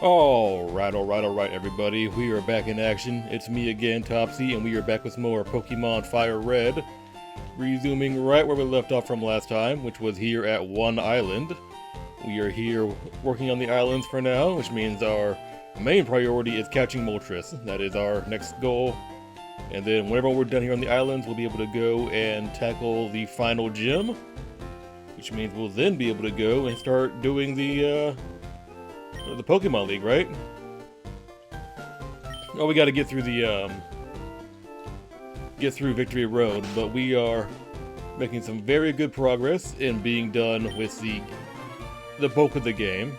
Alright, everybody. We are back in action. It's me again, Topsy, and we are back with more Pokemon FireRed. Resuming right where we left off from last time, which was here at one island. We are here working on the islands for now, which means our main priority is catching Moltres. That is our next goal. And then whenever we're done here on the islands, we'll be able to go and tackle the final gym. Which means we'll then be able to go and start doing the Pokemon League, right? Oh, we got to get through the Victory Road, but we are making some very good progress in being done with the bulk of the game.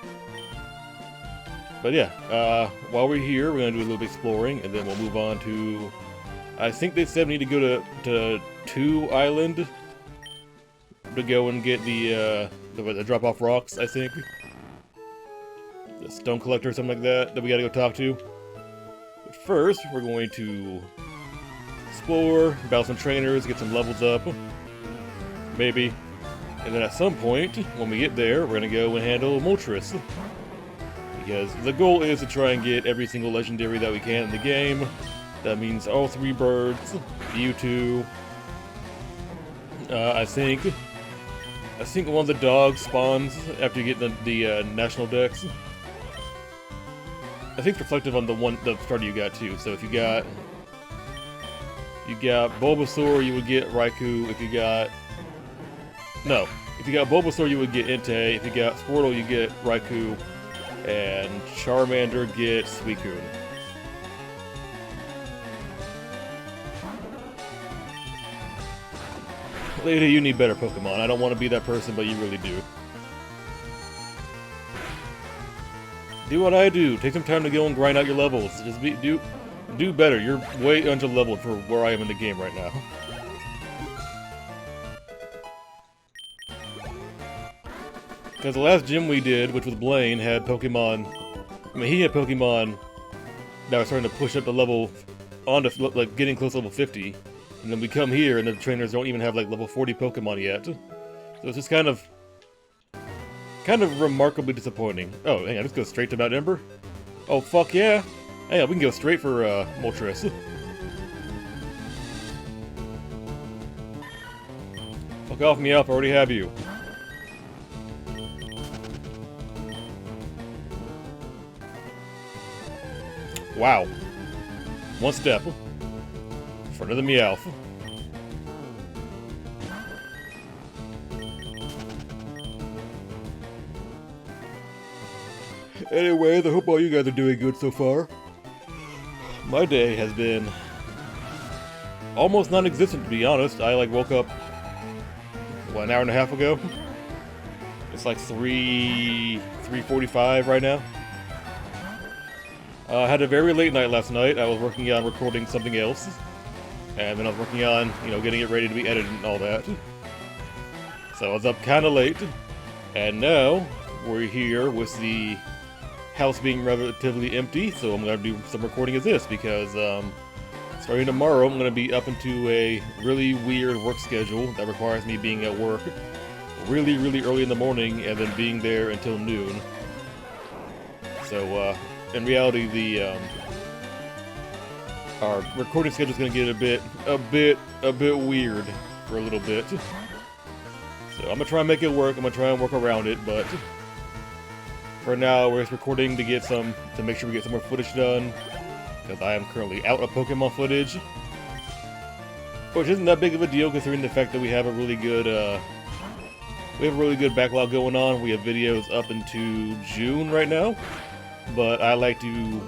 But yeah, while we're here, we're gonna do a little bit exploring, and then we'll move on to. I think they said we need to go to 2 Island to go and get the drop-off rocks, I think. The stone collector or something like that we gotta go talk to. But first, we're going to explore, battle some trainers, get some levels up. Maybe. And then at some point, when we get there, we're gonna go and handle Moltres. Because the goal is to try and get every single legendary that we can in the game. That means all 3 birds, Mewtwo. I think one of the dogs spawns after you get the national dex. I think it's reflective on the starter you got too. So if you got Bulbasaur, you would get Raikou. If you got Bulbasaur, you would get Entei. If you got Squirtle, you get Raikou, and Charmander gets Suicune. Lady, you need better Pokemon. I don't want to be that person, but you really do. Do what I do. Take some time to go and grind out your levels. Just do better. You're way under-leveled for where I am in the game right now. Because the last gym we did, which was Blaine, had Pokemon. I mean, he had Pokemon that were starting to push up the level onto like getting close to level 50. And then we come here, and the trainers don't even have like level 40 Pokemon yet. So it's just kind of remarkably disappointing. Oh, hang on, let's go straight to Mount Ember. Oh, fuck yeah! Hang on, we can go straight for Moltres. Fuck off me up, I already have you. Wow. One step. In front of the Meowth. Anyways, I hope all you guys are doing good so far. My day has been almost non-existent, to be honest. I woke up, what, an hour and a half ago? It's like 3:45 right now. I had a very late night last night. I was working on recording something else. And then I was working on, getting it ready to be edited and all that. So I was up kind of late. And now, we're here with the house being relatively empty, so I'm going to do some recording of this, because starting tomorrow, I'm going to be up into a really weird work schedule that requires me being at work really, really early in the morning, and then being there until noon. So, in reality, our recording schedule is going to get a bit weird for a little bit. So I'm going to try and make it work. I'm going to try and work around it, but for now we're just recording to make sure we get some more footage done, because I am currently out of Pokemon footage, which isn't that big of a deal considering the fact that we have a really good backlog going on. We have videos up into June right now, but I like to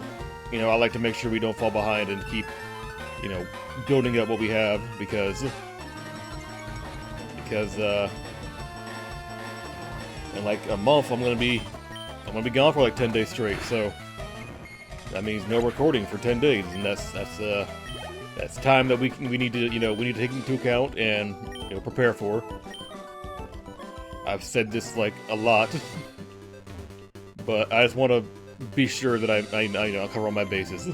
make sure we don't fall behind and keep, building up what we have, because in like a month I'm gonna be gone for like 10 days straight. So that means no recording for 10 days, and that's time that we need to take into account and prepare for. I've said this like a lot, but I just want to be sure that I cover all my bases.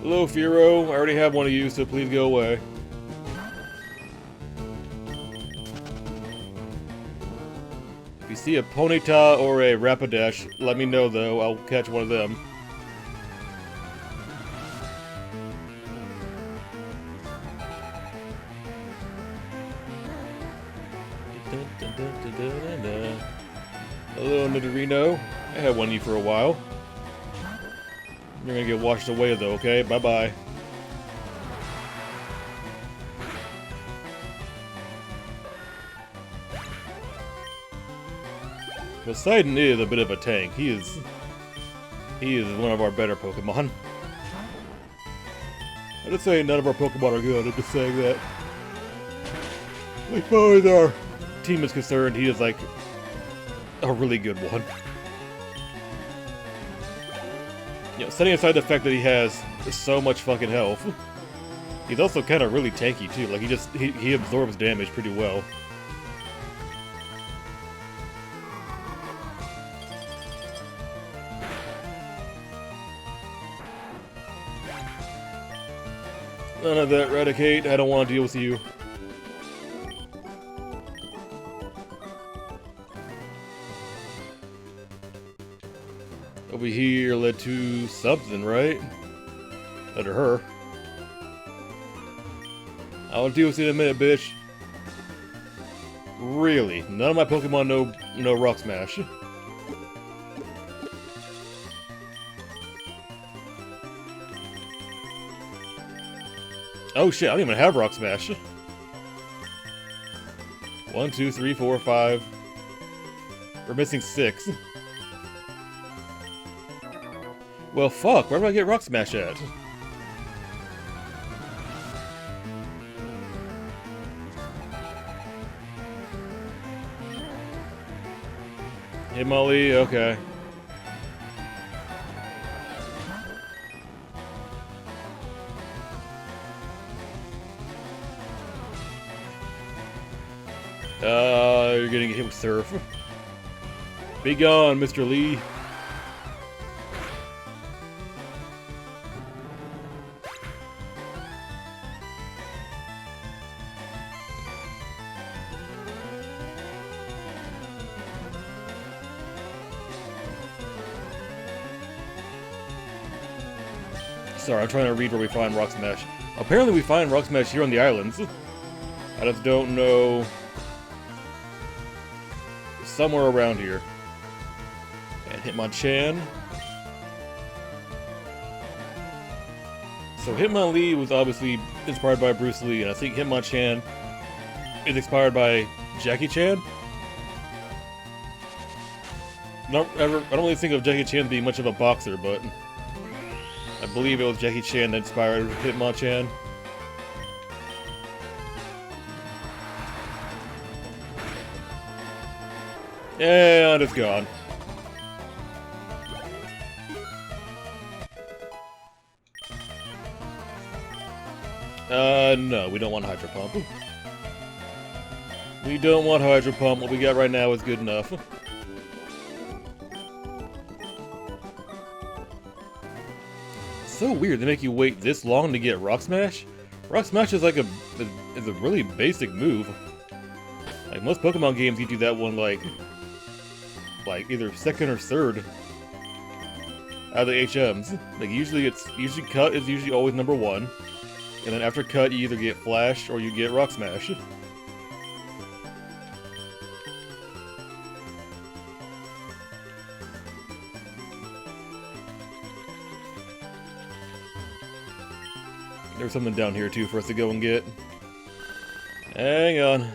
Hello, Firo. I already have one of you, so please go away. If you see a Ponyta or a Rapidash, let me know though, I'll catch one of them. Hello, Nidorino. I had one of you for a while. You're gonna get washed away though, okay? Bye-bye. Poseidon is a bit of a tank. He is one of our better Pokemon. I'm just saying none of our Pokemon are good. I'm just saying that. As far as our team is concerned, he is like a really good one. You know, setting aside the fact that he has so much fucking health, he's also kind of really tanky too. Like he absorbs damage pretty well. None of that, Raticate. I don't want to deal with you. Over here led to something, right? Led to her. I'll deal with you in a minute, bitch. Really? None of my Pokemon know Rock Smash. Oh shit, I don't even have Rock Smash. 1, 2, 3, 4, 5. We're missing 6. Well, fuck, where do I get Rock Smash at? Hey, Molly, okay. You're getting hit with Surf. Be gone, Mr. Lee. Sorry, I'm trying to read where we find Rock Smash. Apparently we find Rock Smash here on the islands. I just don't know... somewhere around here. And Hitmonchan. So Hitmonlee was obviously inspired by Bruce Lee, and I think Hitmonchan is inspired by Jackie Chan. I don't really think of Jackie Chan being much of a boxer, but I believe it was Jackie Chan that inspired Hitmonchan. And it's gone. No, we don't want Hydro Pump. We don't want Hydro Pump. What we got right now is good enough. So weird, they make you wait this long to get Rock Smash? Rock Smash is like a really basic move. Like most Pokemon games, you do that one like either second or third out of the HMs. Like usually Cut is usually always number 1, and then after Cut you either get Flash or you get Rock Smash. There's something down here too for us to go and get. Hang on.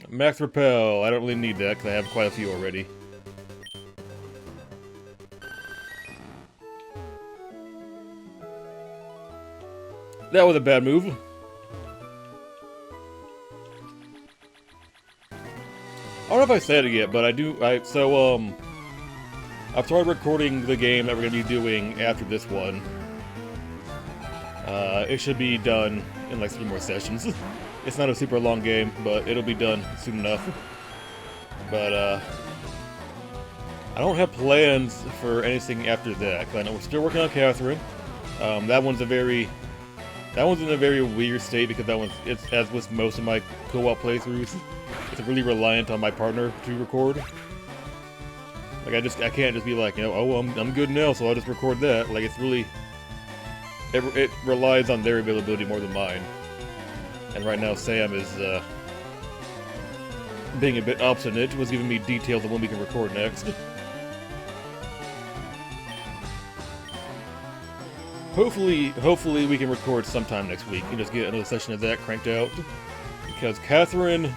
Max Repel. I don't really need that because I have quite a few already. That was a bad move. I don't know if I said it yet, but I've started recording the game that we're going to be doing after this one. It should be done in like 3 more sessions. It's not a super long game, but it'll be done soon enough. But, I don't have plans for anything after that, because I know we're still working on Catherine. That one's a very That one's in a very weird state because that one's, it's as with most of my co-op playthroughs, it's really reliant on my partner to record. Like I can't just be like, you know, oh, I'm good now, so I'll just record that. Like it's really, it relies on their availability more than mine. And right now Sam is being a bit obstinate, was giving me details of when we can record next. Hopefully we can record sometime next week and just get another session of that cranked out. Because Catherine...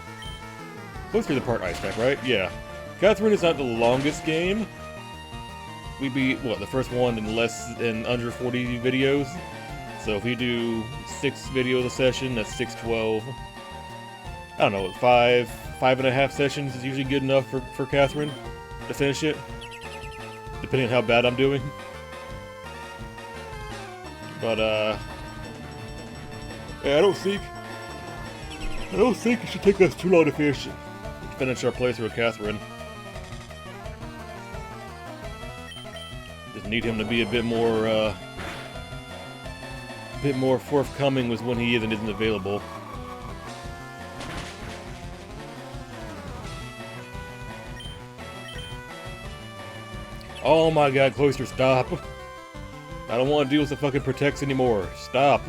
Go through the part ice track, right? Yeah. Catherine is not the longest game. We beat, what, the first one in under 40 videos? So if we do 6 videos a session, that's 6, 12... I don't know, 5.5 sessions is usually good enough for Catherine to finish it. Depending on how bad I'm doing. But, yeah, I don't think it should take us too long to finish our playthrough with Catherine. Just need him to be a bit more forthcoming with when he is and isn't available. Oh my god, Cloister, stop! I don't want to deal with the fucking protects anymore. Stop.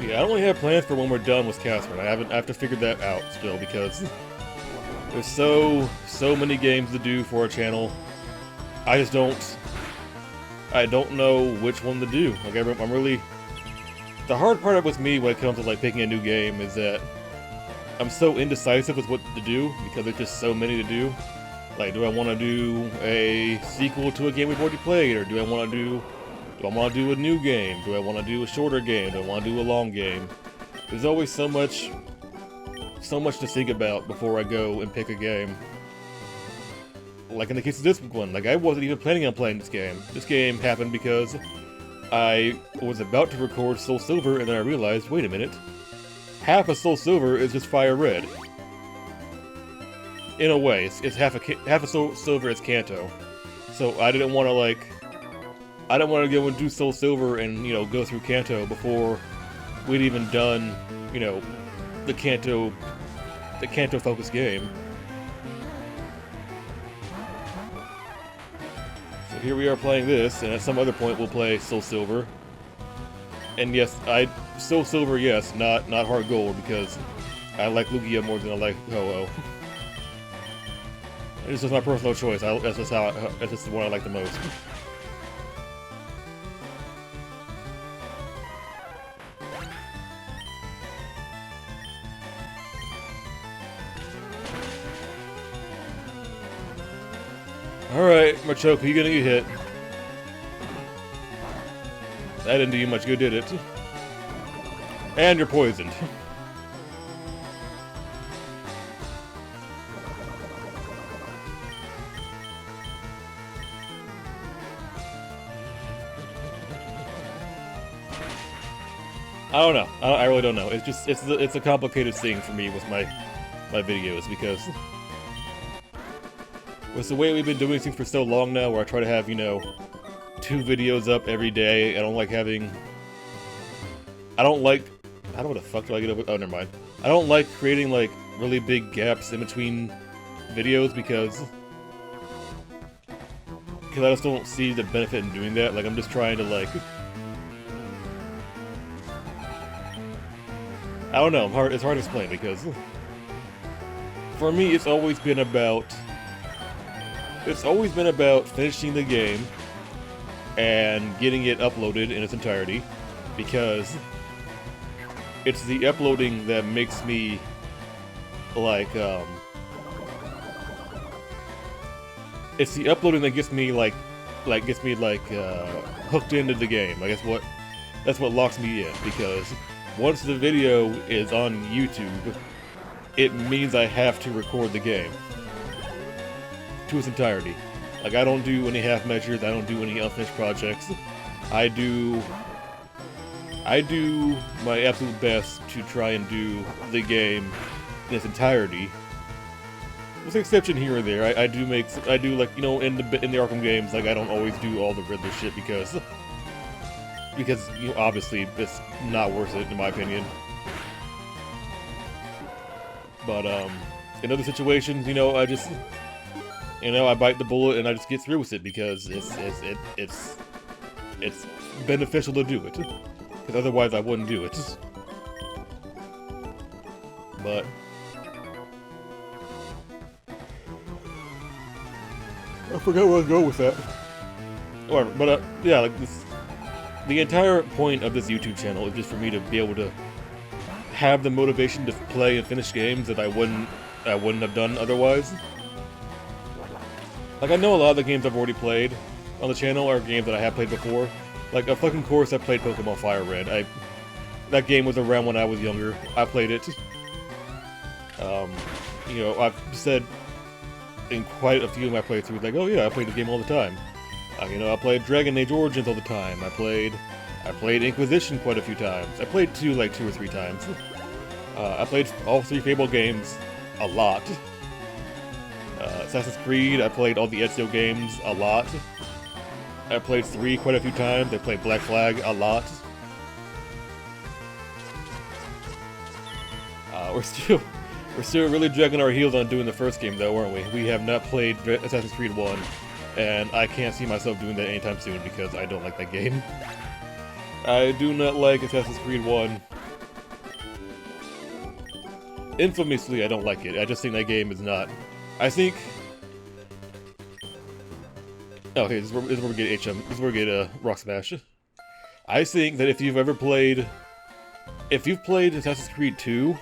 Yeah, I don't really have plans for when we're done with Catherine. I have to figure that out still because there's so many games to do for our channel. I don't know which one to do. Like I'm really. The hard part with me when it comes to like picking a new game is that I'm so indecisive with what to do because there's just so many to do. Like, do I want to do a sequel to a game we've already played, or do I want to do a new game? Do I want to do a shorter game? Do I want to do a long game? There's always so much to think about before I go and pick a game. Like in the case of this one, like I wasn't even planning on playing this game. This game happened because I was about to record SoulSilver, and then I realized, wait a minute, half of SoulSilver is just FireRed. In a way, it's half of SoulSilver is Kanto. So I didn't want to go and do SoulSilver and, you know, go through Kanto before we'd even done, you know, the Kanto focused game. Here we are playing this, and at some other point we'll play SoulSilver. And yes, SoulSilver, yes, not Heart Gold, because I like Lugia more than I like Ho-Oh. It's just my personal choice. That's just the one I like the most. Alright, Machoke, you're gonna get hit. That didn't do you much good, did it? And you're poisoned. I don't know. I really don't know. It's a complicated thing for me with my videos because with the way we've been doing things for so long now, where I try to have, you know, 2 videos up every day. I don't like, how the fuck do I get over? Oh, never mind. I don't like creating like really big gaps in between videos because I just don't see the benefit in doing that. Like I'm just trying to like. I don't know. It's hard to explain because for me, it's always been about finishing the game and getting it uploaded in its entirety, because it's the uploading that makes me like it's the uploading that gets me hooked into the game. Like that's what locks me in, because once the video is on YouTube, it means I have to record the game to its entirety. Like, I don't do any half measures, I don't do any unfinished projects. I do I do my absolute best to try and do the game in its entirety. With an exception here or there, I do like, you know, in the Arkham games, like I don't always do all the Riddler shit because you know, obviously it's not worth it in my opinion. But in other situations, you know, I just, you know, I bite the bullet and I just get through with it because it's beneficial to do it. Because otherwise I wouldn't do it. But I forgot where I was going with that. Whatever, but yeah, like this, the entire point of this YouTube channel is just for me to be able to have the motivation to play and finish games that I wouldn't have done otherwise. Like, I know a lot of the games I've already played on the channel are games that I have played before. Like, of fucking course I played Pokémon FireRed. That game was around when I was younger. I played it. You know, I've said in quite a few of my playthroughs, like, oh yeah, I played the game all the time. You know, I played Dragon Age Origins all the time. I played Inquisition quite a few times. I played 2 like 2 or 3 times. I played all 3 Fable games a lot. Assassin's Creed, I played all the Ezio games a lot. I played 3 quite a few times. I played Black Flag a lot. We're still really dragging our heels on doing the first game though, aren't we? We have not played Assassin's Creed 1, and I can't see myself doing that anytime soon because I don't like that game. I do not like Assassin's Creed 1. Infamously, I don't like it. I just think that game is not... I think... Okay, this is where we get HM. This is where we get Rock Smash. I think that if you've played Assassin's Creed 2,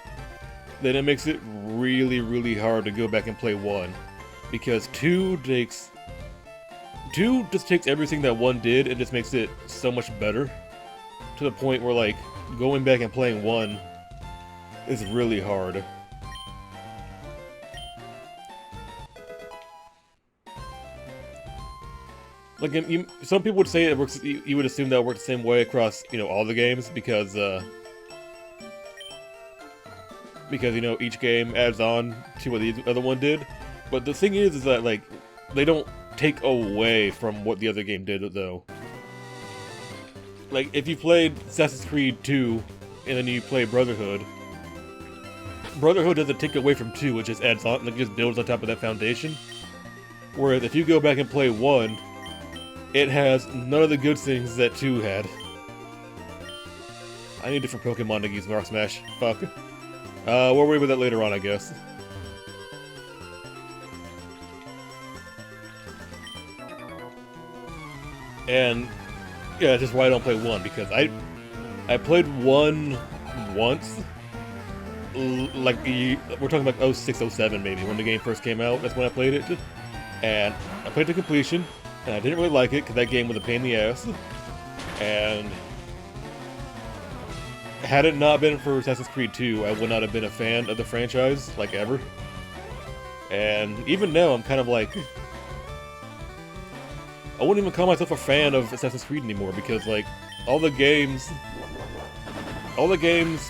then it makes it really, really hard to go back and play 1. Because 2 just takes everything that 1 did and just makes it so much better. To the point where, like, going back and playing 1 is really hard. Like, some people would say it works. You would assume that it works the same way across, you know, all the games because you know, each game adds on to what the other one did. But the thing is that, like, they don't take away from what the other game did, though. Like, if you played Assassin's Creed 2 and then you play Brotherhood doesn't take away from 2, it just adds on, like, just builds on top of that foundation. Whereas if you go back and play 1, it has none of the good things that 2 had. I need different Pokemon to use Rock Smash. Fuck. We'll worry about that later on, I guess. And yeah, that's just why I don't play 1, because I played 1 once. Like, we're talking about 06, 07 maybe, when the game first came out. That's when I played it. And I played it to completion, and I didn't really like it, because that game was a pain in the ass. And had it not been for Assassin's Creed 2, I would not have been a fan of the franchise, like, ever. And even now, I'm kind of like... I wouldn't even call myself a fan of Assassin's Creed anymore, because, like, all the games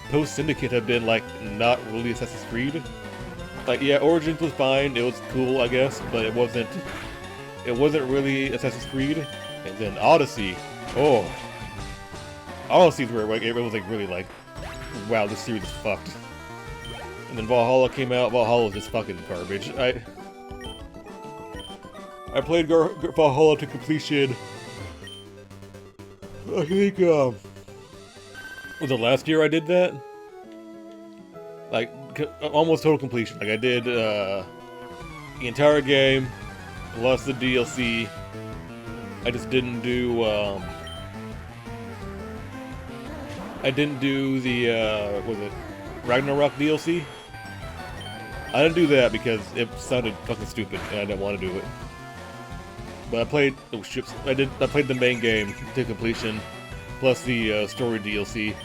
post-Syndicate have been, like, not really Assassin's Creed. Like, yeah, Origins was fine, it was cool, I guess, but it wasn't really Assassin's Creed. And then Odyssey, oh... Odyssey's where, like, it was, like, really, like, wow, this series is fucked. And then Valhalla came out. Valhalla is just fucking garbage. I played Valhalla to completion. I think, was it last year I did that? Like, almost total completion. Like, I did, the entire game, plus the DLC. I just didn't do, I didn't do the, was it Ragnarok DLC? I didn't do that because it sounded fucking stupid and I didn't want to do it. But I played, oh shit, I played the main game to completion, plus the story DLC.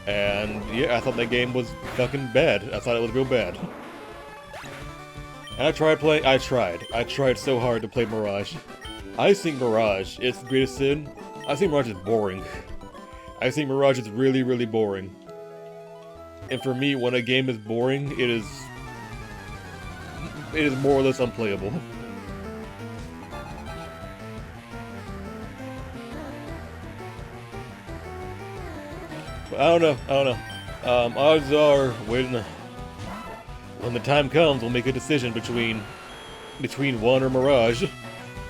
And yeah, I thought that game was fucking bad. I thought it was real bad. And I tried so hard to play Mirage. I think Mirage is the greatest sin. I think Mirage is boring. I think Mirage is really, really boring. And for me, when a game is boring, it is more or less unplayable. But I don't know. Odds are when the time comes, we'll make a decision between one or Mirage,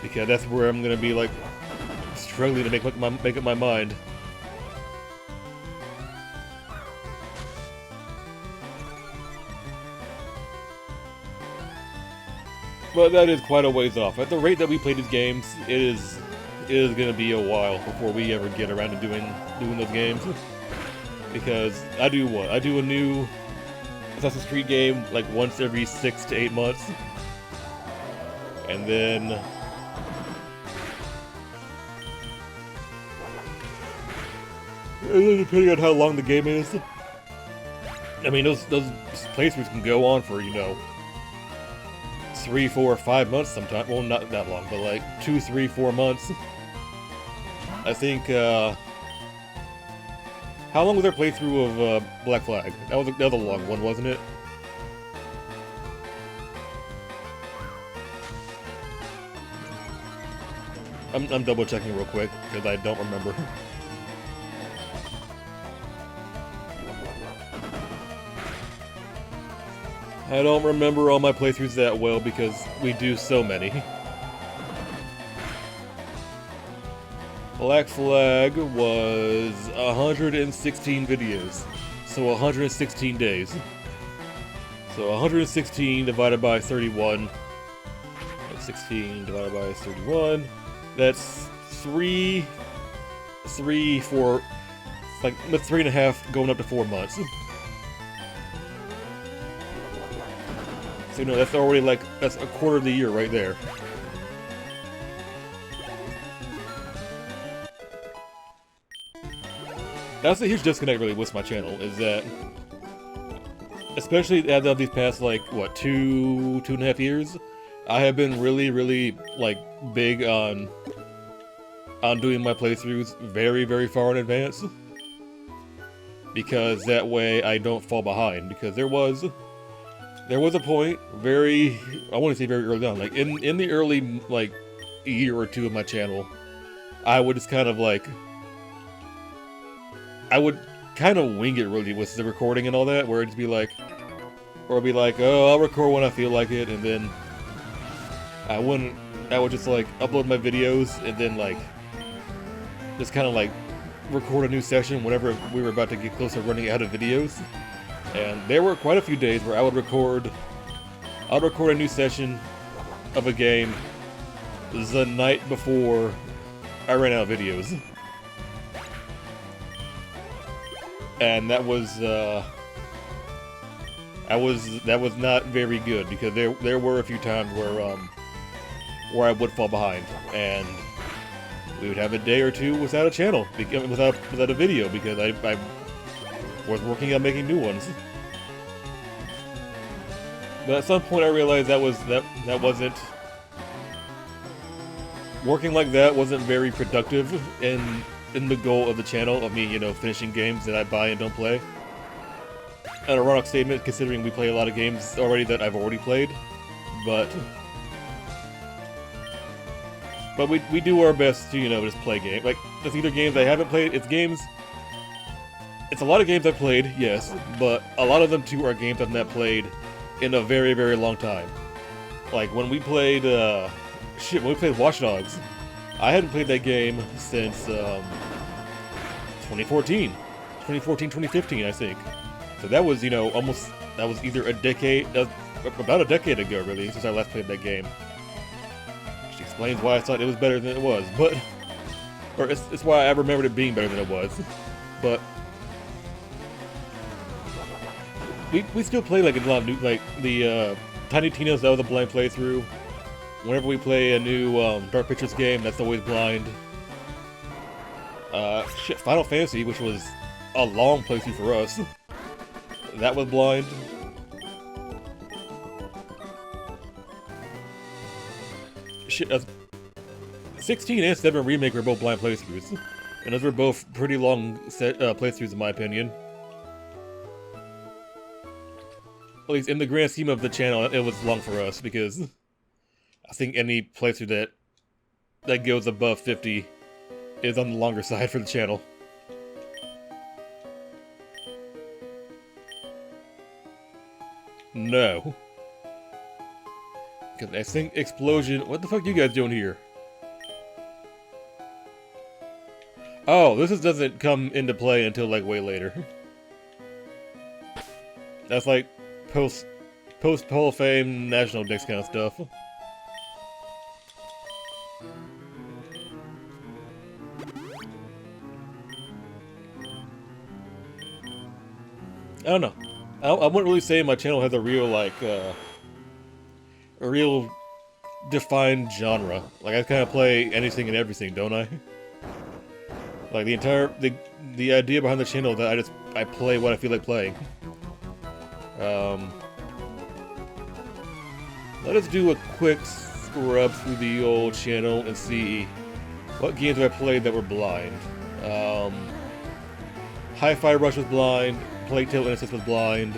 because that's where I'm gonna be like struggling to make up my mind. But that is quite a ways off. At the rate that we play these games, it is gonna be a while before we ever get around to doing those games. Because I do what? I do a new Assassin's Creed game like once every 6 to 8 months. And then depending on how long the game is. I mean, those playthroughs can go on for, 3, 4, 5 months sometimes. Well, not that long, but like 2, 3, 4 months. I think, how long was our playthrough of Black Flag? That was a long one, wasn't it? I'm double checking real quick, because I don't remember. I don't remember all my playthroughs that well because we do so many. Black Flag was 116 videos, so 116 days. So 116 divided by 31. 16 divided by 31. That's 3, 4, like 3.5 going up to 4 months. So, that's already like, that's a quarter of the year right there. That's a huge disconnect really with my channel, is that, especially as of these past, like, what, 2.5 years, I have been really, really, like, big on doing my playthroughs very, very far in advance. Because that way I don't fall behind, because there was a point I want to say very early on, like, in the early, like, year or two of my channel, I would just kind of, like, I would kind of wing it really with the recording and all that, where it'd be like, oh, I'll record when I feel like it, and then I would just, like, upload my videos, and then, like, just kind of, like, record a new session whenever we were about to get close to running out of videos. And there were quite a few days where I would record a new session of a game the night before I ran out of videos. And that was not very good, because there were a few times where I would fall behind, and we would have a day or two without a channel, without a video, because I was working on making new ones. But at some point I realized that wasn't working like that wasn't very productive in the goal of the channel, of me, finishing games that I buy and don't play. An ironic statement, considering we play a lot of games already that I've already played, but we do our best to, just play games. Like, it's either games I haven't played, it's a lot of games I've played, yes, but a lot of them too are games I've not played in a very, very long time. Like, when we played, when we played Watch Dogs, I hadn't played that game since, 2014, 2015, I think. So that was, that was either about a decade ago, really, since I last played that game. Which explains why I thought it was better than it was, or it's why I remembered it being better than it was. But we still play, like, a lot of new, like, the, Tiny Tina's, that was a blind playthrough. Whenever we play a new, Dark Pictures game, that's always blind. Final Fantasy, which was a long playthrough for us, that was blind. Shit, 16 and 7 Remake were both blind playthroughs. And those were both pretty long playthroughs, in my opinion. At least in the grand scheme of the channel, it was long for us, because I think any playthrough that goes above 50 is on the longer side for the channel. No. Because I think explosion... What the fuck are you guys doing here? Oh, this doesn't come into play until, like, way later. That's like post Hall of Fame, National Dex kind of stuff. I don't know. I wouldn't really say my channel has a real, like, a real defined genre. Like, I kind of play anything and everything, don't I? Like, the idea behind the channel that I play what I feel like playing. Let us do a quick scrub through the old channel and see what games have I played that were blind. Hi-Fi Rush was blind. Plague Tale Innocence was blind.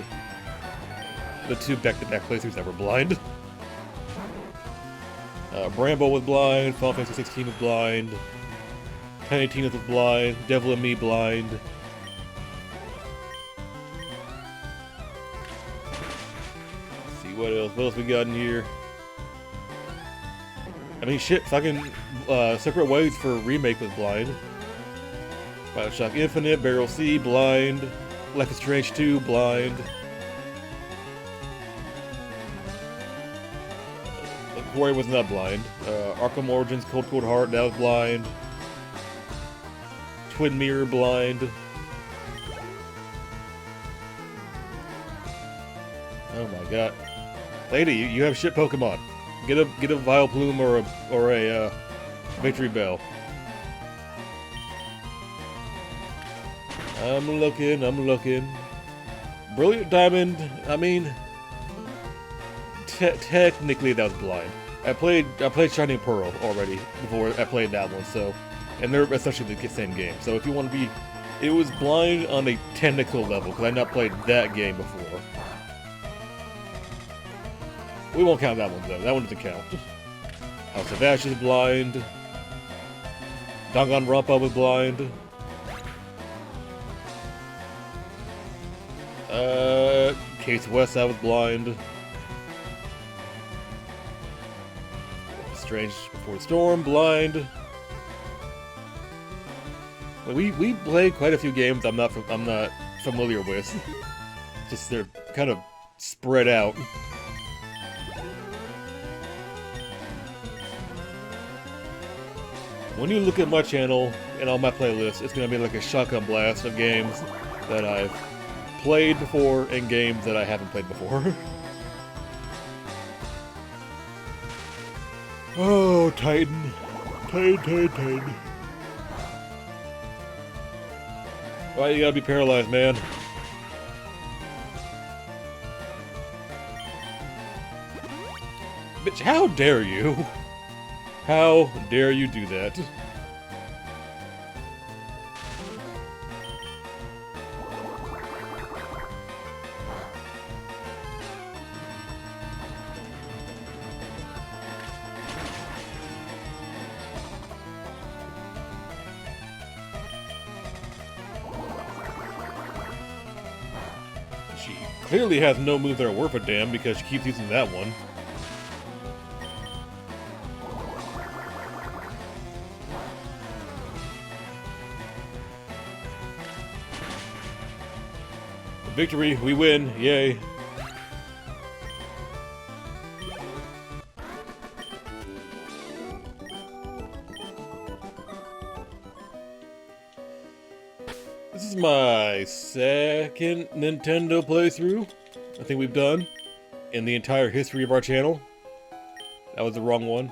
The two back-to-back playthroughs that were blind. Bramble was blind. Final Fantasy 16 was blind. Tiny Tina's was blind. Devil and Me blind. Let's see what else. What else we got in here? I mean, shit. Fucking Separate Ways for Remake was blind. Bioshock Infinite, Barrel C, blind. Life is Strange 2, blind. Quarry was not blind. Arkham Origins, Cold Cold Heart, that was blind. Twin Mirror, blind. Oh my god. Lady, you have shit Pokemon. Get a Vileplume or a Victory Bell. I'm looking. Brilliant Diamond, I mean, technically that was blind. I played Shining Pearl already before I played that one, so, and they're essentially the same game. So if you want to be, it was blind on a technical level, because I've not played that game before. We won't count that one though, that one doesn't count. House of Ashes blind. Danganronpa was blind. Case West, I was blind. Strange Before the Storm, blind. We played quite a few games I'm not familiar with. Just they're kind of spread out. When you look at my channel and all my playlists, it's gonna be like a shotgun blast of games that I've played before and games that I haven't played before. Oh, Titan. Titan. Why you gotta be paralyzed, man? Bitch, how dare you? How dare you do that? She clearly has no moves that are worth a damn because she keeps using that one. Victory, we win, yay. This is my second Nintendo playthrough I think we've done in the entire history of our channel. That was the wrong one.